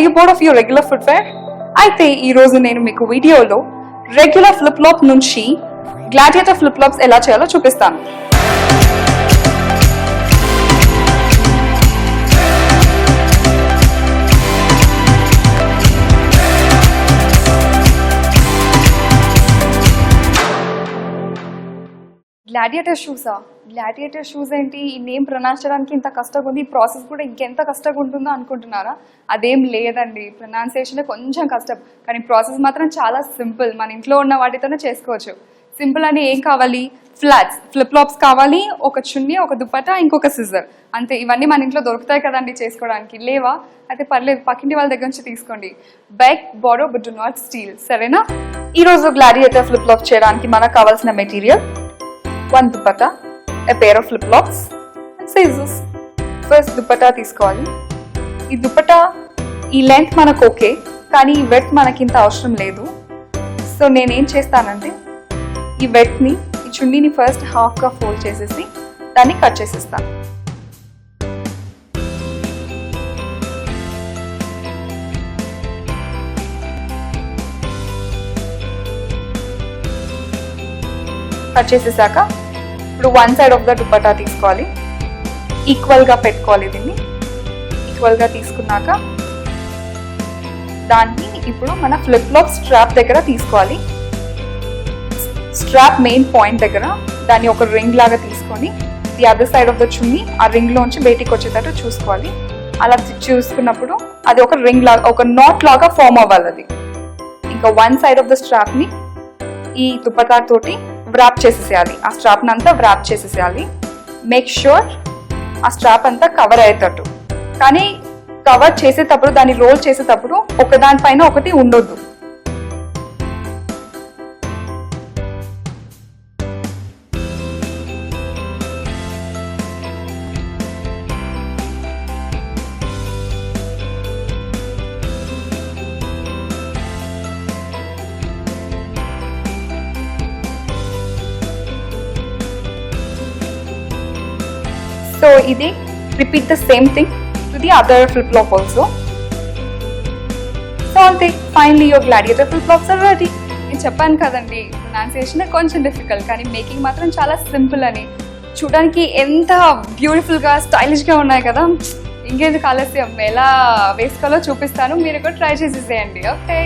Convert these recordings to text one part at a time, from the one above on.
Are you bored of your regular footwear? అయితే ఈ రోజు నేను మీకు వీడియోలో రెగ్యులర్ ఫ్లిప్ ఫ్లాప్ నుంచి గ్లాడియేటర్ ఫ్లిప్ ఫ్లాప్స్ ఎలా చేయాలో చూపిస్తాను. గ్లాడియేటర్ షూస్ ఏంటి? ఈ నేమ్ ప్రొనౌన్స్ చేయడానికి ఇంత కష్టంగా ఉంది, ఈ ప్రాసెస్ కూడా ఇంకెంత కష్టంగా ఉంటుందో అనుకుంటున్నారా? అదేం లేదండి, ప్రొనౌన్సియేషన్ కొంచెం కష్టం, కానీ ప్రాసెస్ మాత్రం చాలా సింపుల్. మన ఇంట్లో ఉన్న వాటితోనే చేసుకోవచ్చు. సింపుల్ అని ఏం కావాలి? ఫ్లాట్స్, ఫ్లిప్ ఫ్లాప్స్ కావాలి, ఒక చున్నీ, ఒక దుపట్టా, ఇంకొక సిజర్, అంతే. ఇవన్నీ మన ఇంట్లో దొరుకుతాయి కదండి చేసుకోవడానికి. లేవా? అయితే పర్లేదు, పక్కింటి వాళ్ళ దగ్గర నుంచి తీసుకోండి. Beg, borrow but do not steel, సరేనా? ఈరోజు గ్లాడియేటర్ ఫ్లిప్ ఫ్లాప్ చేయడానికి మనకు కావాల్సిన material: 1 dupatta, a pair of flip flops and scissors. First dupatta తీసుకోవాలి. ఈ దుపట్టా ఈ లెంత్ మనకు ఓకే, కానీ ఈ వెట్ మనకి ఇంత అవసరం లేదు. సో నేనేం చేస్తానంటే ఈ వెట్ని, ఈ చున్నీని ఫస్ట్ హాఫ్గా ఫోల్డ్ చేసేసి దాన్ని కట్ చేసేస్తాను. కట్ చేసేసాక ఇప్పుడు 1 సైడ్ ఆఫ్ ద దుపట్టా తీసుకోవాలి, ఈక్వల్గా పెట్టుకోవాలి. దీన్ని ఈక్వల్గా తీసుకున్నాక దాన్ని ఇప్పుడు మన ఫ్లిప్ ఫ్లాప్ స్ట్రాప్ దగ్గర తీసుకోవాలి. స్ట్రాప్ మెయిన్ పాయింట్ దగ్గర దాన్ని ఒక రింగ్ లాగా తీసుకొని the other side of the chunni ఆ రింగ్లోంచి బయటికి వచ్చేటట్టు చూసుకోవాలి. అలా చూసుకున్నప్పుడు అది ఒక రింగ్ లాగా, ఒక నాట్ లాగా ఫామ్ అవ్వాలి. అది ఇంకా 1 సైడ్ ఆఫ్ ద స్ట్రాప్ని ఈ దుపట్టా తోటి వ్రాప్ చేసేసేయాలి. ఆ స్ట్రాప్ని అంతా వ్రాప్ చేసేసేయాలి. మేక్ ష్యూర్ ఆ స్ట్రాప్ అంతా కవర్ అయ్యేటట్టు, కానీ కవర్ చేసేటప్పుడు, దాన్ని రోల్ చేసేటప్పుడు ఒకదానిపైన ఒకటి ఉండొద్దు. So ఇది repeat the same thing to the other flip flop also. So అంతే, finally your gladiator flip flops are ready. నేను చెప్పాను కదండి, ప్రొనౌన్సియేషన్ కొంచెం డిఫికల్ట్, కానీ మేకింగ్ మాత్రం చాలా సింపుల్ అని. చూడడానికి ఎంత బ్యూటిఫుల్గా స్టైలిష్గా ఉన్నాయి కదా. ఇంకేందుకు ఆలస్యం, ఎలా వేసుకోవాలో చూపిస్తాను, మీరు కూడా ట్రై చేసేసేయండి. Okay,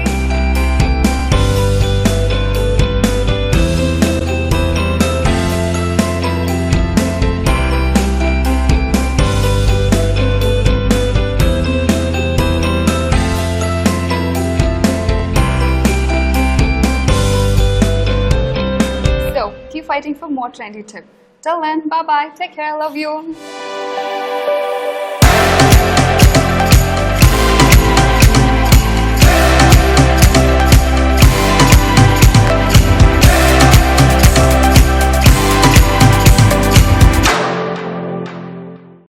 fighting for more trendy tips. Till then, bye bye, take care, love you.